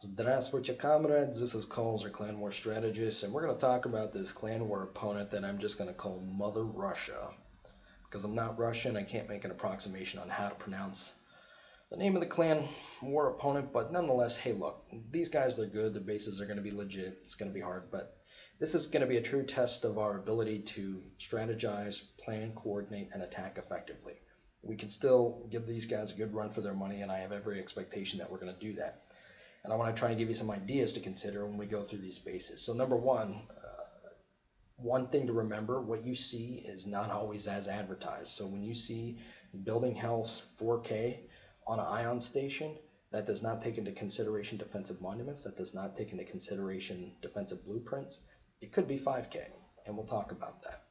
Здравствуйте, comrades. This is Coles, your Clan War strategist, and we're going to talk about this Clan War opponent that I'm just going to call Mother Russia. Because I'm not Russian, I can't make an approximation on how to pronounce the name of the Clan War opponent, but nonetheless, hey, look, these guys, they're good. The bases are going to be legit. It's going to be hard, but this is going to be a true test of our ability to strategize, plan, coordinate, and attack effectively. We can still give these guys a good run for their money, and I have every expectation that we're going to do that. And I want to try and give you some ideas to consider when we go through these bases. So number one thing to remember, what you see is not always as advertised. So when you see building health 4K on an ion station, that does not take into consideration defensive monuments, that does not take into consideration defensive blueprints. It could be 5K, and we'll talk about that.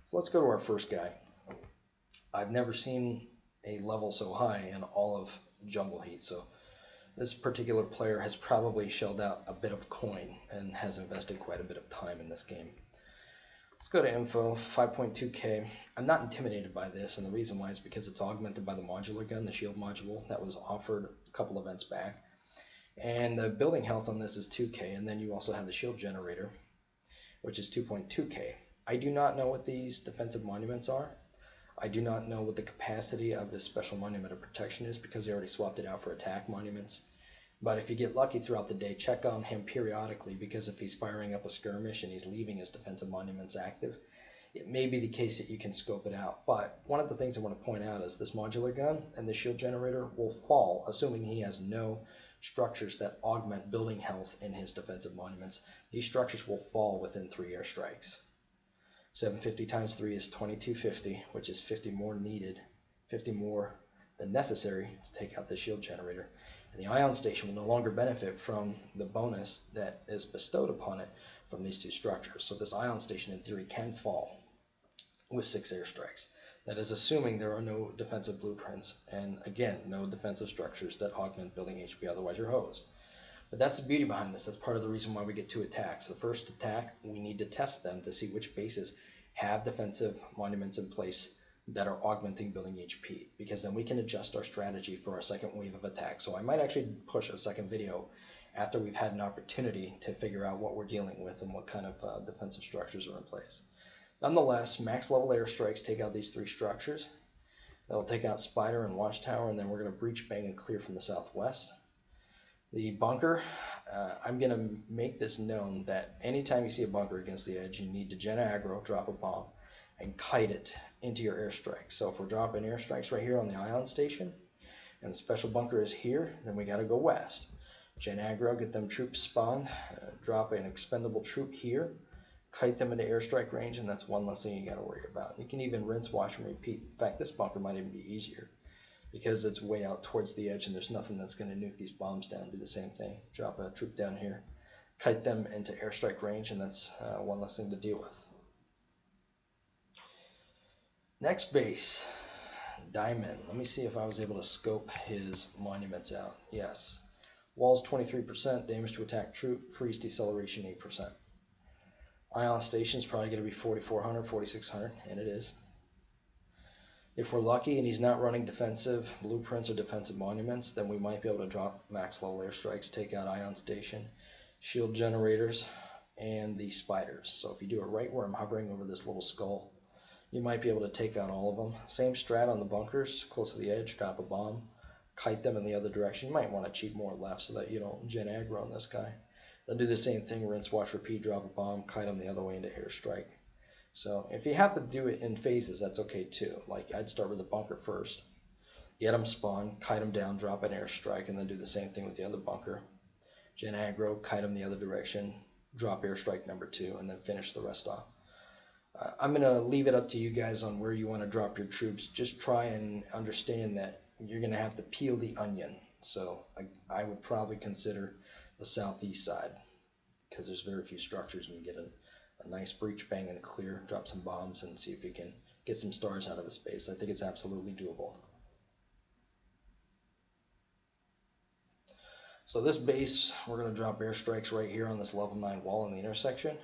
So let's go to our first guy. I've never seen a level so high in all of Jungle Heat. So this particular player has probably shelled out a bit of coin and has invested quite a bit of time in this game. Let's go to info, 5.2K. I'm not intimidated by this, and the reason why is because it's augmented by the modular gun, the shield module that was offered a couple events back. And the building health on this is 2K, and then you also have the shield generator, which is 2.2K. I do not know what these defensive monuments are. I do not know what the capacity of his special monument of protection is because they already swapped it out for attack monuments. But if you get lucky throughout the day, check on him periodically, because if he's firing up a skirmish and he's leaving his defensive monuments active, it may be the case that you can scope it out. But one of the things I want to point out is this modular gun and the shield generator will fall, assuming he has no structures that augment building health in his defensive monuments. These structures will fall within 3 airstrikes. 750 times 3 is 2250, which is 50 more needed, 50 more than necessary to take out the shield generator. And the ion station will no longer benefit from the bonus that is bestowed upon it from these two structures. So this ion station in theory can fall with 6 airstrikes. That is assuming there are no defensive blueprints, and again, no defensive structures that augment building HP, otherwise you're hosed. But that's the beauty behind this. That's part of the reason why we get 2 attacks. The first attack, we need to test them to see which bases have defensive monuments in place that are augmenting building HP, because then we can adjust our strategy for our second wave of attacks. So I might actually push a second video after we've had an opportunity to figure out what we're dealing with and what kind of defensive structures are in place. Nonetheless, max level airstrikes take out these 3 structures. That'll take out Spider and Watchtower, and then we're going to breach, bang, and clear from the southwest. The bunker, I'm going to make this known that anytime you see a bunker against the edge, you need to gen aggro, drop a bomb, and kite it into your airstrike. So if we're dropping airstrikes right here on the ion station, and the special bunker is here, then we got to go west. Gen aggro, get them troops spawned, drop an expendable troop here, kite them into airstrike range, and that's one less thing you got to worry about. You can even rinse, wash, and repeat. In fact, this bunker might even be easier, because it's way out towards the edge and there's nothing that's going to nuke these bombs down. Do the same thing. Drop a troop down here, kite them into airstrike range, and that's one less thing to deal with. Next base, Diamond. Let me see if I was able to scope his monuments out. Yes. Walls 23%, damage to attack troop, freeze deceleration 8%. Ion station is probably going to be 4400, 4600, and it is. If we're lucky and he's not running defensive blueprints or defensive monuments, then we might be able to drop max level airstrikes, take out ion station, shield generators, and the spiders. So if you do it right where I'm hovering over this little skull, you might be able to take out all of them. Same strat on the bunkers, close to the edge, drop a bomb, kite them in the other direction. You might want to cheat more left so that you don't gen aggro on this guy. Then do the same thing, rinse, wash, repeat, drop a bomb, kite them the other way into airstrike. So if you have to do it in phases, that's okay too. Like I'd start with the bunker first, get them spawned, kite them down, drop an airstrike, and then do the same thing with the other bunker. Gen aggro, kite them the other direction, drop airstrike number 2, and then finish the rest off. I'm going to leave it up to you guys on where you want to drop your troops. Just try and understand that you're going to have to peel the onion. So I would probably consider the southeast side, because there's very few structures and you get a nice breach, bang, and clear, drop some bombs, and see if we can get some stars out of the space. I think it's absolutely doable. So this base, we're going to drop airstrikes right here on this level 9 wall in the intersection.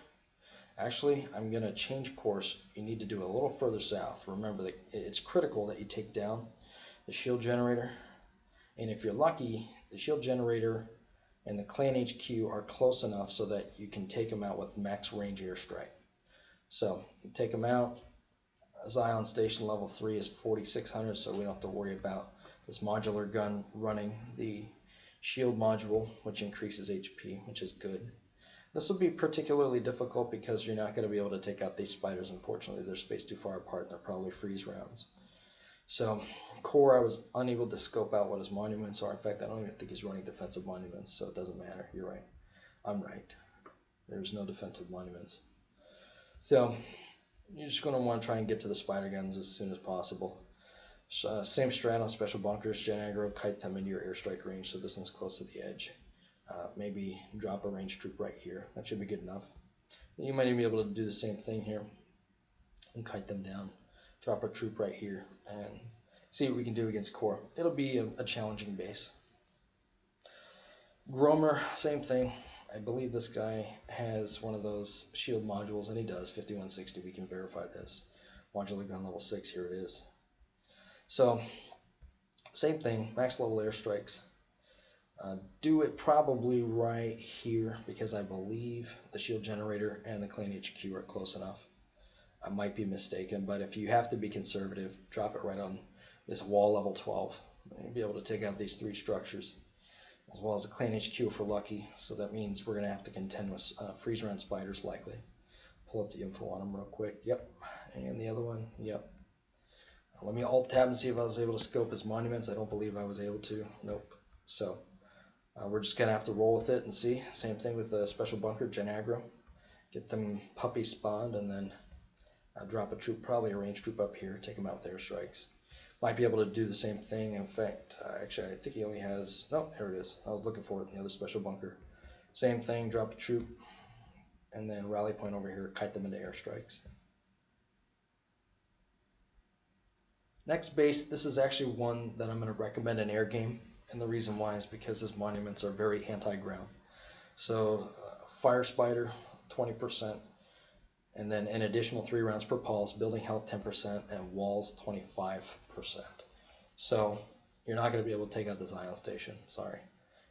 Actually, I'm going to change course. You need to do a little further south. Remember that it's critical that you take down the shield generator. And if you're lucky, the shield generator and the Clan HQ are close enough so that you can take them out with max range airstrike. So you take them out. Zion Station level 3 is 4600, so we don't have to worry about this modular gun running the shield module, which increases HP, which is good. This will be particularly difficult because you're not going to be able to take out these spiders. Unfortunately, they're spaced too far apart and they're probably freeze rounds. So core, I was unable to scope out what his monuments are. In fact, I don't even think he's running defensive monuments, so it doesn't matter. You're right. I'm right. There's no defensive monuments. So you're just going to want to try and get to the spider guns as soon as possible. Same strat on special bunkers. Gen aggro, kite them into your airstrike range so this one's close to the edge. Maybe drop a ranged troop right here. That should be good enough. You might even be able to do the same thing here and kite them down. Drop a troop right here and see what we can do against core. It'll be a challenging base. Gromer, same thing. I believe this guy has one of those shield modules, and he does, 5160. We can verify this. Modular gun level 6, here it is. So, same thing, max level airstrikes. Do it probably right here because I believe the shield generator and the Clan HQ are close enough. I might be mistaken, but if you have to be conservative, drop it right on this wall level 12. You'll be able to take out these 3 structures, as well as a Clan HQ if we're lucky. So that means we're going to have to contend with freeze round spiders likely. Pull up the info on them real quick. Yep. And the other one. Yep. Let me alt tab and see if I was able to scope his monuments. I don't believe I was able to. Nope. So we're just going to have to roll with it and see. Same thing with the special bunker, Gen aggro. Get them puppies spawned and then drop a troop, probably a ranged troop up here, take them out with airstrikes. Might be able to do the same thing. In fact, actually, I think he only has, no, here it is. I was looking for it in the other special bunker. Same thing, drop a troop, and then rally point over here, kite them into airstrikes. Next base, this is actually one that I'm going to recommend in air game, and the reason why is because his monuments are very anti-ground. So, Fire Spider, 20%. And then an additional 3 rounds per pulse, building health 10%, and walls 25%. So you're not going to be able to take out the Zion Station. Sorry,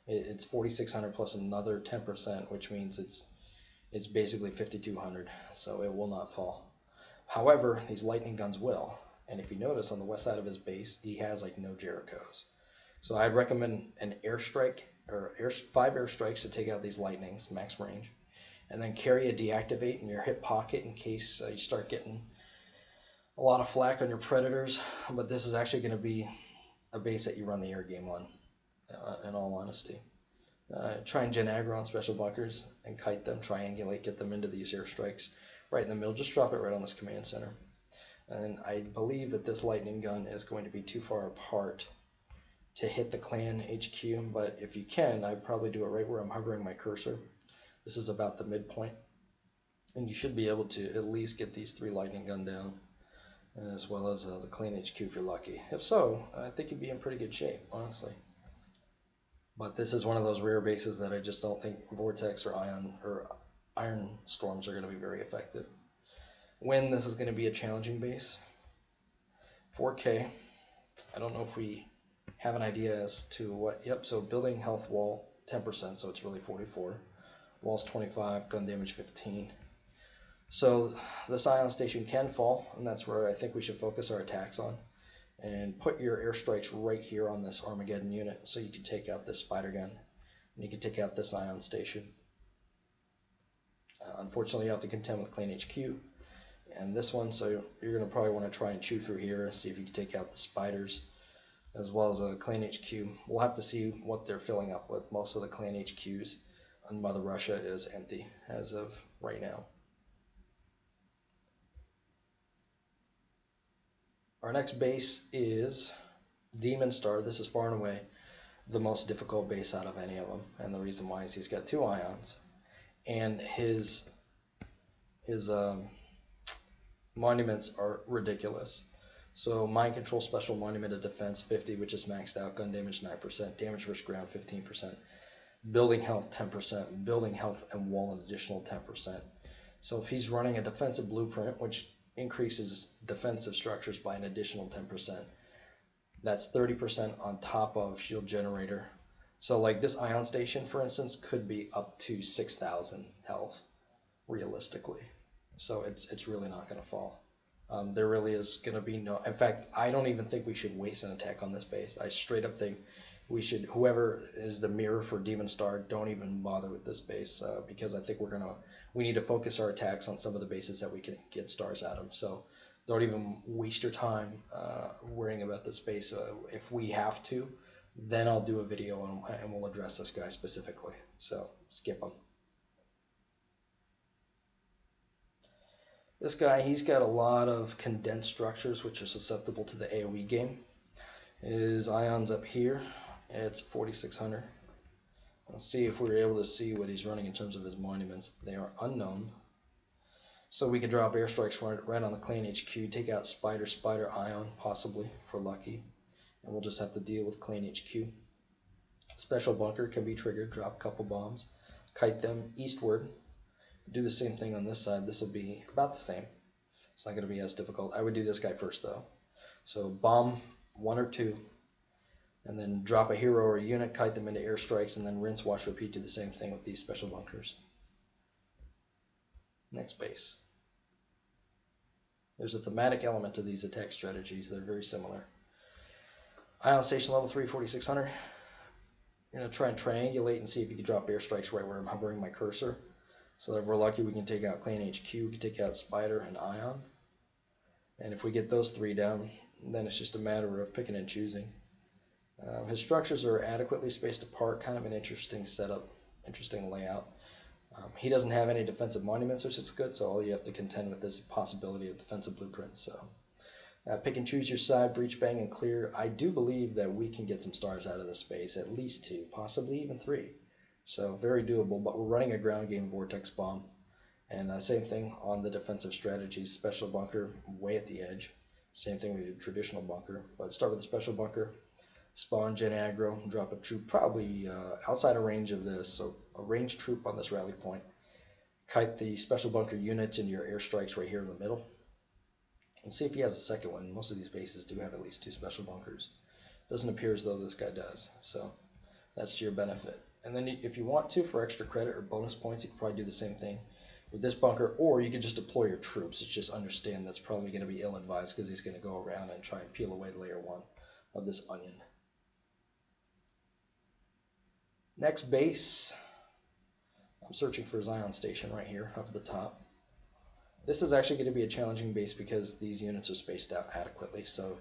it's 4,600 plus another 10%, which means it's basically 5,200. So it will not fall. However, these lightning guns will. And if you notice on the west side of his base, he has like no Jerichos. So I'd recommend an airstrike or 5 airstrikes to take out these lightnings, max range. And then carry a deactivate in your hip pocket in case you start getting a lot of flack on your predators. But this is actually going to be a base that you run the air game on, in all honesty. Try and gen aggro on special bunkers and kite them, triangulate, get them into these airstrikes right in the middle. Just drop it right on this command center. And I believe that this lightning gun is going to be too far apart to hit the Clan HQ, but if you can, I'd probably do it right where I'm hovering my cursor. This is about the midpoint, and you should be able to at least get these 3 lightning gun down, as well as the Clan HQ if you're lucky. If so, I think you'd be in pretty good shape, honestly. But this is one of those rare bases that I just don't think Vortex or Iron Storms are going to be very effective. When this is going to be a challenging base, 4K. I don't know if we have an idea as to what. Yep. So building health wall 10%, so it's really 44. Walls 25, gun damage 15. So this Ion Station can fall, and that's where I think we should focus our attacks on. And put your airstrikes right here on this Armageddon unit so you can take out this spider gun. And you can take out this Ion Station. Unfortunately, you have to contend with Clan HQ and this one, so you're going to probably want to try and chew through here and see if you can take out the spiders, as well as a Clan HQ. We'll have to see what they're filling up with. Most of the Clan HQs on Mother Russia is empty as of right now. Our next base is Demon Star. This is far and away the most difficult base out of any of them, and the reason why is he's got 2 ions, and his monuments are ridiculous. So Mind Control Special Monument of Defense 50, which is maxed out, gun damage 9%, damage versus ground 15%, building health 10%, building health and wall an additional 10%. So if he's running a defensive blueprint, which increases defensive structures by an additional 10%, that's 30% on top of shield generator. So like this ion station, for instance, could be up to 6,000 health realistically. So it's really not going to fall. There really is going to be no. In fact, I don't even think we should waste an attack on this base. I straight up think we should. Whoever is the mirror for Demon Star, don't even bother with this base because I think we need to focus our attacks on some of the bases that we can get stars out of. So don't even waste your time worrying about this base. If we have to, then I'll do a video and we'll address this guy specifically. So skip him. This guy, he's got a lot of condensed structures which are susceptible to the AoE game. His ion's up here. It's 4,600. Let's see if we're able to see what he's running in terms of his monuments. They are unknown. So we could drop airstrikes right on the clan HQ, take out Spider, Ion, possibly, for lucky. And we'll just have to deal with clan HQ. Special bunker can be triggered, drop a couple bombs, kite them eastward. Do the same thing on this side. This will be about the same. It's not going to be as difficult. I would do this guy first though. So bomb 1 or 2, and then drop a hero or a unit, kite them into airstrikes, and then rinse, wash, repeat. Do the same thing with these special bunkers. Next base. There's a thematic element to these attack strategies. They're very similar. Ion station level 3, 4,600. You're going to try and triangulate and see if you can drop airstrikes right where I'm hovering my cursor. So that if we're lucky, we can take out Clan HQ, we can take out Spider and Ion. And if we get those 3 down, then it's just a matter of picking and choosing. His structures are adequately spaced apart, kind of an interesting setup, interesting layout. He doesn't have any defensive monuments, which is good, so all you have to contend with is the possibility of defensive blueprints. So pick and choose your side, breach, bang, and clear. I do believe that we can get some stars out of this space, at least 2, possibly even 3. So very doable, but we're running a ground game vortex bomb. And same thing on the defensive strategies. Special bunker way at the edge. Same thing we do traditional bunker. But start with the special bunker. Spawn gen aggro, drop a troop probably outside of range of this. So a ranged troop on this rally point. Kite the special bunker units into your airstrikes right here in the middle. And see if he has a second one. Most of these bases do have at least 2 special bunkers. Doesn't appear as though this guy does. So that's to your benefit. And then if you want to, for extra credit or bonus points, you can probably do the same thing with this bunker, or you could just deploy your troops. It's just understand that's probably going to be ill-advised because he's going to go around and try and peel away layer 1 of this onion. Next base, I'm searching for his ion station right here up at the top. This is actually going to be a challenging base because these units are spaced out adequately. So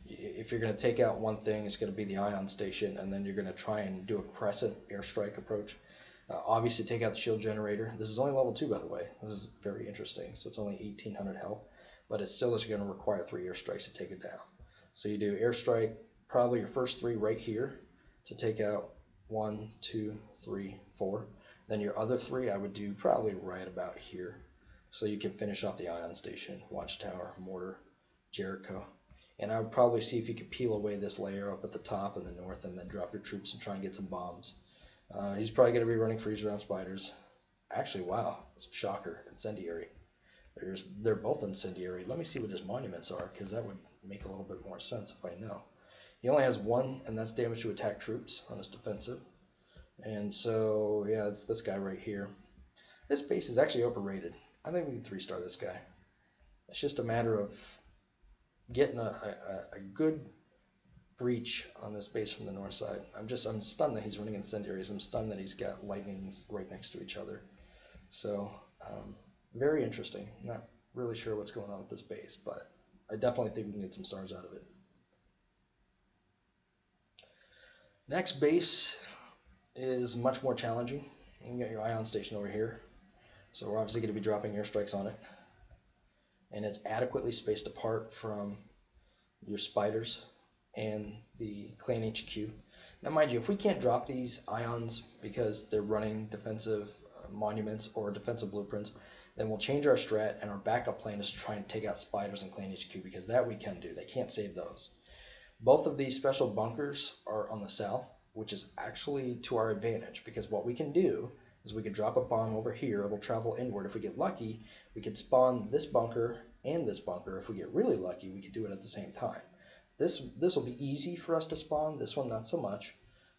if you're going to take out one thing, it's going to be the ion station, and then you're going to try and do a crescent airstrike approach. Obviously take out the shield generator. This is only level 2, by the way. This is very interesting. So it's only 1,800 health, but it still is going to require 3 airstrikes to take it down. So you do airstrike, probably your first 3 right here to take out 1, 2, 3, 4. Then your other 3 I would do probably right about here. So you can finish off the ion station, watchtower, mortar, Jericho. And I would probably see if you could peel away this layer up at the top in the north and then drop your troops and try and get some bombs. He's probably going to be running freeze round spiders. Actually, wow, shocker, incendiary. They're both incendiary. Let me see what his monuments are, because that would make a little bit more sense if I know. He only has 1, and that's damage to attack troops on his defensive. And so, yeah, it's this guy right here. This base is actually overrated. I think we can 3-star this guy. It's just a matter of getting a good breach on this base from the north side. I'm stunned that he's running incendiaries. I'm stunned that he's got lightnings right next to each other. So very interesting. Not really sure what's going on with this base, but I definitely think we can get some stars out of it. Next base is much more challenging. You can get your ion station over here. So we're obviously going to be dropping airstrikes on it. And it's adequately spaced apart from your spiders and the clan HQ. Now mind you, if we can't drop these ions because they're running defensive monuments or defensive blueprints, then we'll change our strat, and our backup plan is to try and take out spiders and clan HQ, because that we can do. They can't save those. Both of these special bunkers are on the south, which is actually to our advantage, because what we can do is we could drop a bomb over here. It'll travel inward. If we get lucky, we could spawn this bunker and this bunker. If we get really lucky, we could do it at the same time. This will be easy for us to spawn. This one, not so much.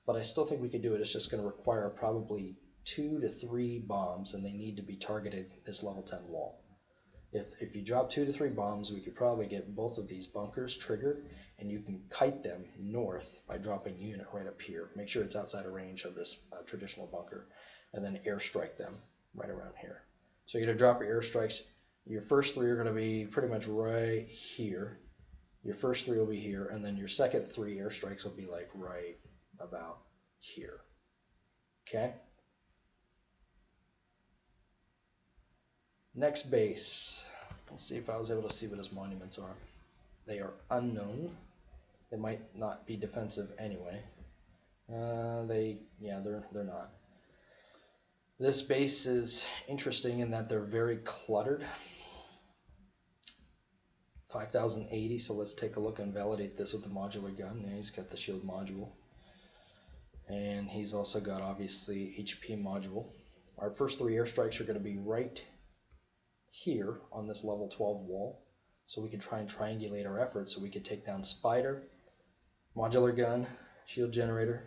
but I still think we could do it. It's just going to require probably 2 to 3 bombs, and they need to be targeted this level 10 wall. If you drop 2 to 3 bombs, we could probably get both of these bunkers triggered, and you can kite them north by dropping a unit right up here. Make sure it's outside of range of this traditional bunker, and then airstrike them right around here. So you're going to drop your airstrikes. Your first 3 are going to be pretty much right here. Your first 3 will be here, and then your second 3 airstrikes will be like right about here. Okay? Next base. Let's see if I was able to see what his monuments are. They are unknown. They might not be defensive anyway. They're not. This base is interesting in that they're very cluttered. 5080, so let's take a look and validate this with the modular gun. Yeah, he's got the shield module. And he's also got, obviously, HP module. Our first 3 airstrikes are going to be right here on this level 12 wall. So we can try and triangulate our efforts. So we could take down Spider, modular gun, shield generator.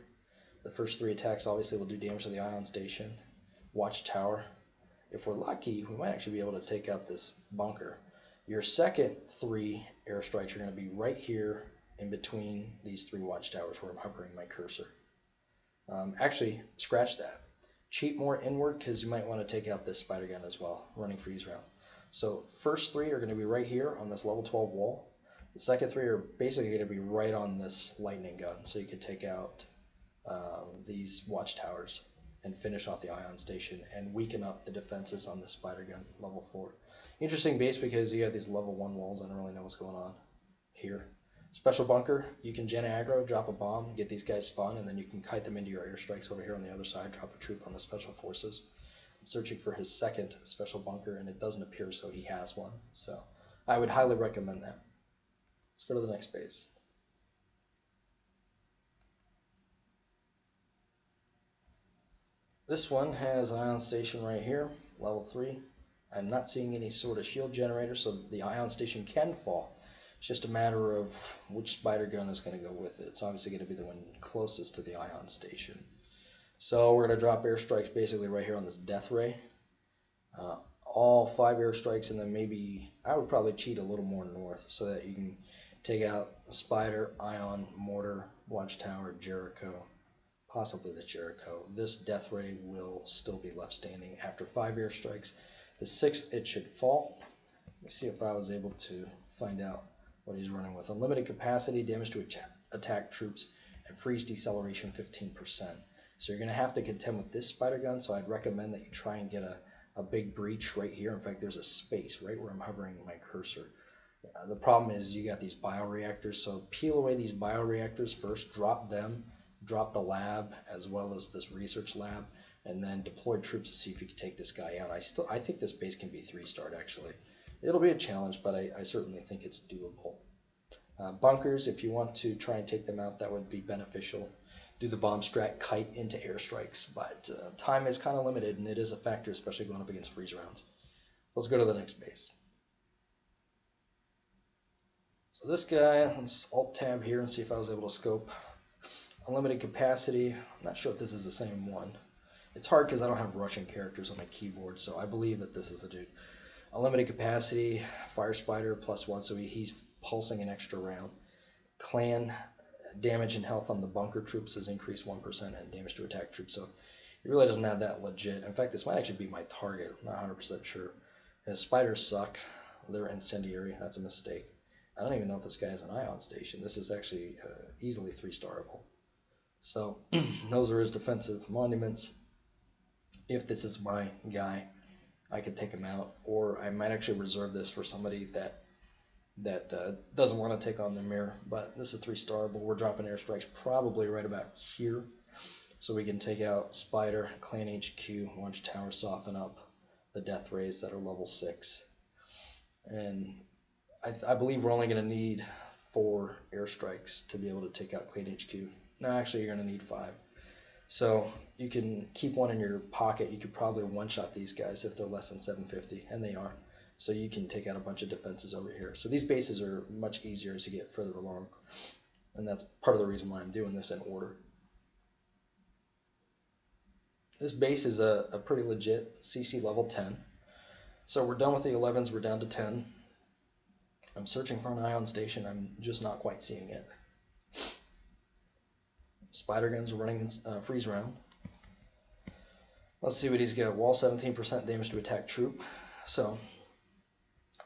The first 3 attacks obviously will do damage to the ion station. Watchtower. If we're lucky, we might actually be able to take out this bunker. Your second 3 airstrikes are going to be right here in between these 3 watchtowers where I'm hovering my cursor. Actually, scratch that. Cheat more inward because you might want to take out this spider gun as well, running freeze round. So first 3 are going to be right here on this level 12 wall. The second 3 are basically going to be right on this lightning gun, so you can take out these watchtowers and finish off the ion station and weaken up the defenses on the spider gun level 4. Interesting base because you have these level 1 walls. I don't really know what's going on here. Special bunker, you can gen aggro, drop a bomb, get these guys spun, and then you can kite them into your airstrikes over here on the other side, drop a troop on the special forces. I'm searching for his second special bunker, and it doesn't appear so he has one. So I would highly recommend that. Let's go to the next base. This one has ion station right here, level 3. I'm not seeing any sort of shield generator, so the ion station can fall. It's just a matter of which spider gun is going to go with it. It's obviously going to be the one closest to the ion station. So we're going to drop airstrikes basically right here on this death ray. All 5 airstrikes, and then maybe I would probably cheat a little more north so that you can take out Spider, Ion, Mortar, Watchtower, Jericho, possibly the Jericho. This death ray will still be left standing after 5 airstrikes. The 6th, it should fall. Let me see if I was able to find out what he's running with. Unlimited capacity, damage to attack troops, and freeze deceleration 15%. So you're going to have to contend with this spider gun, so I'd recommend that you try and get a big breach right here. In fact, there's a space right where I'm hovering my cursor. The problem is you got these bioreactors, so peel away these bioreactors first, drop them, drop the lab as well as this research lab, and then deploy troops to see if you can take this guy out. I think this base can be 3-starred actually. It'll be a challenge, but I certainly think it's doable. Bunkers, if you want to try and take them out, that would be beneficial. Do the bomb strat, kite into airstrikes, but time is kind of limited, and it is a factor, especially going up against freeze rounds. Let's go to the next base. So this guy, let's Alt-Tab here and see if I was able to scope. Unlimited capacity, I'm not sure if this is the same one. It's hard because I don't have Russian characters on my keyboard, so I believe that this is the dude. Unlimited capacity, Fire Spider +1, so he's pulsing an extra round. Clan, damage and health on the bunker troops is increased 1%, and damage to attack troops, so he really doesn't have that legit. In fact, this might actually be my target, I'm not 100% sure. His spiders suck, they're incendiary, that's a mistake. I don't even know if this guy has an ion station. This is actually easily 3-starable. So those are his defensive monuments. If this is my guy, I could take him out, or I might actually reserve this for somebody that doesn't want to take on the mirror. But this is 3-starable. We're dropping airstrikes probably right about here, so we can take out Spider, Clan HQ, Watchtower, soften up the death rays that are level 6, and I believe we're only going to need 4 airstrikes to be able to take out Clan HQ. No, actually, you're going to need 5. So you can keep one in your pocket. You could probably one-shot these guys if they're less than 750, and they are. So you can take out a bunch of defenses over here. So these bases are much easier as you get further along, and that's part of the reason why I'm doing this in order. This base is a pretty legit CC level 10. So we're done with the 11s, we're down to 10. I'm searching for an ion station, I'm just not quite seeing it. Spider guns are running freeze round. Let's see what he's got. Wall 17% damage to attack troop. So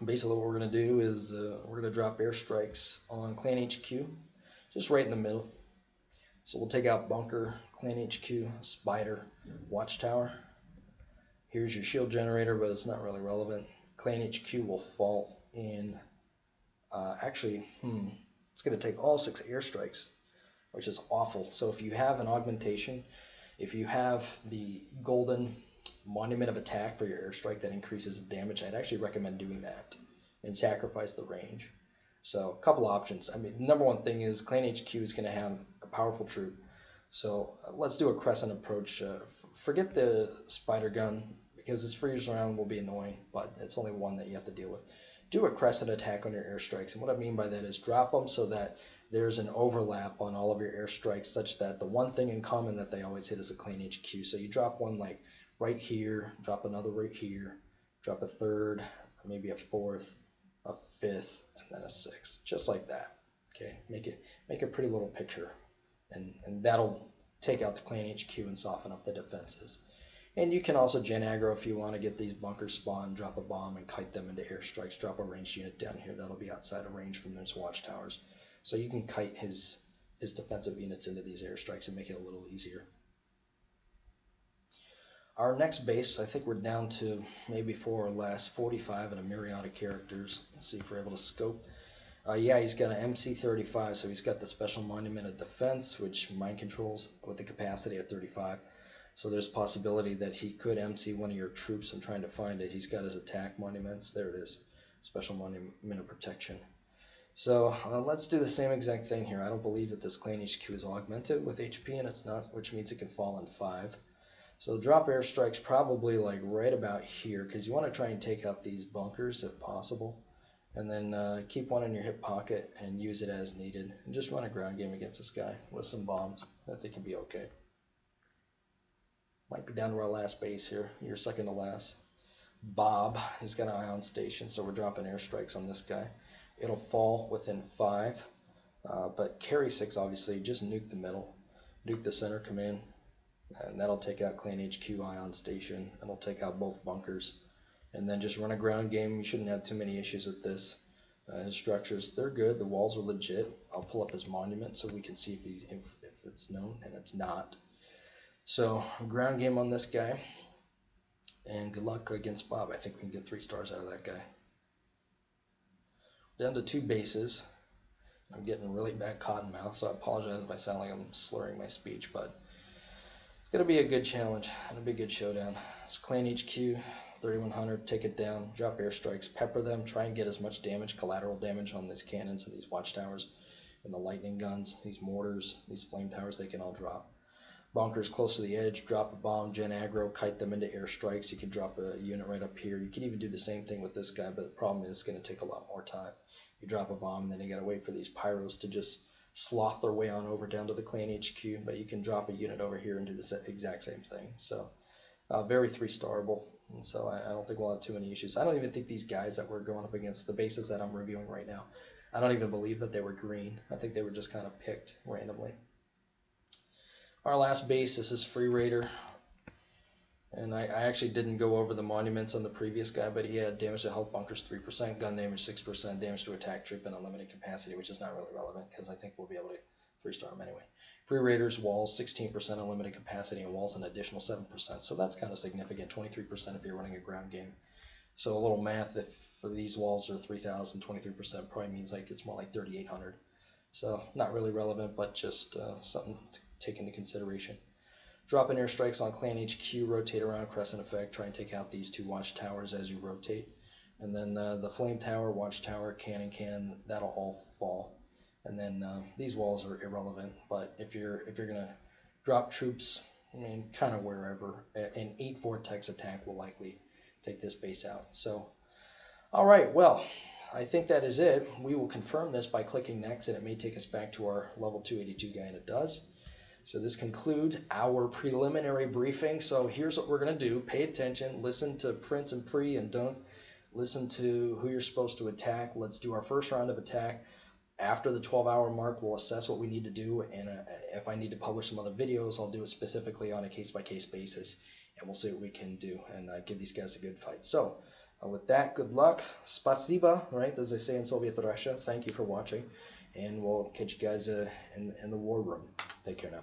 basically what we're going to do is we're going to drop airstrikes on Clan HQ, just right in the middle. So we'll take out bunker, Clan HQ, spider, watchtower. Here's your shield generator, but it's not really relevant. Clan HQ will fall in, it's going to take all 6 airstrikes, which is awful. So if you have an augmentation, if you have the golden monument of attack for your airstrike that increases the damage, I'd actually recommend doing that and sacrifice the range. So a couple options. I mean, the number one thing is Clan HQ is going to have a powerful troop. So let's do a crescent approach. Forget the spider gun because this freeze round will be annoying, but it's only one that you have to deal with. Do a crescent attack on your airstrikes, and what I mean by that is drop them so that there's an overlap on all of your airstrikes such that the one thing in common that they always hit is a Clan HQ. So you drop one like right here, drop another right here, drop a third, maybe a fourth, a fifth, and then a sixth, just like that. Okay, make a pretty little picture, and that'll take out the Clan HQ and soften up the defenses. And you can also gen aggro if you want to get these bunkers spawned, drop a bomb and kite them into airstrikes, drop a ranged unit down here that'll be outside of range from those watchtowers. So you can kite his defensive units into these airstrikes and make it a little easier. Our next base, I think we're down to maybe 4 or less, 45 and a myriad of characters. Let's see if we're able to scope. Yeah, he's got an MC35, so he's got the special monument of defense, which mind controls with the capacity of 35. So there's a possibility that he could MC one of your troops. I'm trying to find it. He's got his attack monuments. There it is, special monument of protection. So let's do the same exact thing here. I don't believe that this Clan HQ is augmented with HP, and it's not, which means it can fall in 5. So drop airstrikes probably like right about here, because you want to try and take out these bunkers if possible. And then keep one in your hip pocket and use it as needed. And just run a ground game against this guy with some bombs. I think you'll be okay. Might be down to our last base here. You're second to last. Bob, he's got an ion station, so we're dropping airstrikes on this guy. It'll fall within 5. But carry 6, obviously, just nuke the middle. Nuke the center command. And that'll take out Clan HQ ion station. It'll take out both bunkers. And then just run a ground game. You shouldn't have too many issues with this. His structures, they're good. The walls are legit. I'll pull up his monument so we can see if it's known, and it's not. So ground game on this guy. And good luck against Bob. I think we can get 3 stars out of that guy. Down to 2 bases. I'm getting really bad cotton mouth, so I apologize if I sound like I'm slurring my speech, but it's going to be a good challenge and a big good showdown. It's Clan HQ. 3100, take it down, drop airstrikes, pepper them, try and get as much damage, collateral damage on these cannons and these watchtowers and the lightning guns, these mortars, these flame towers, they can all drop. Bunkers close to the edge, drop a bomb, gen aggro, kite them into airstrikes. You can drop a unit right up here. You can even do the same thing with this guy, but the problem is it's going to take a lot more time. You drop a bomb, and then you got to wait for these pyros to just sloth their way on over down to the Clan HQ, but you can drop a unit over here and do the exact same thing. So very 3-starable. And so I don't think we'll have too many issues. I don't even think these guys that we're going up against, the bases that I'm reviewing right now, I don't even believe that they were green. I think they were just kind of picked randomly. Our last base, this is Free Raider. And I actually didn't go over the monuments on the previous guy, but he had damage to health bunkers 3%, gun damage 6%, damage to attack troop, and unlimited capacity, which is not really relevant because I think we'll be able to 3-star him anyway. Free Raiders, walls 16% unlimited capacity, and walls an additional 7%. So that's kind of significant, 23% if you're running a ground game. So a little math, if for these walls are 3,000, 23% probably means like it's more like 3,800. So not really relevant, but just something to take into consideration. Drop in airstrikes on Clan HQ, rotate around, crescent effect, try and take out these 2 watchtowers as you rotate. And then the flame tower, watchtower, cannon, that'll all fall. And then these walls are irrelevant, but if you're gonna drop troops, I mean, kind of wherever, an 8 vortex attack will likely take this base out. So, all right, well, I think that is it. We will confirm this by clicking next, and it may take us back to our level 282 guy, and it does. So this concludes our preliminary briefing. So here's what we're going to do. Pay attention, listen to Prince and Pre and Dunk, listen to who you're supposed to attack. Let's do our first round of attack. After the 12-hour mark, we'll assess what we need to do, and if I need to publish some other videos, I'll do it specifically on a case-by-case basis, and we'll see what we can do and give these guys a good fight. So with that, good luck. Spasiba, right, as they say in Soviet Russia. Thank you for watching, and we'll catch you guys in the war room. Take care now.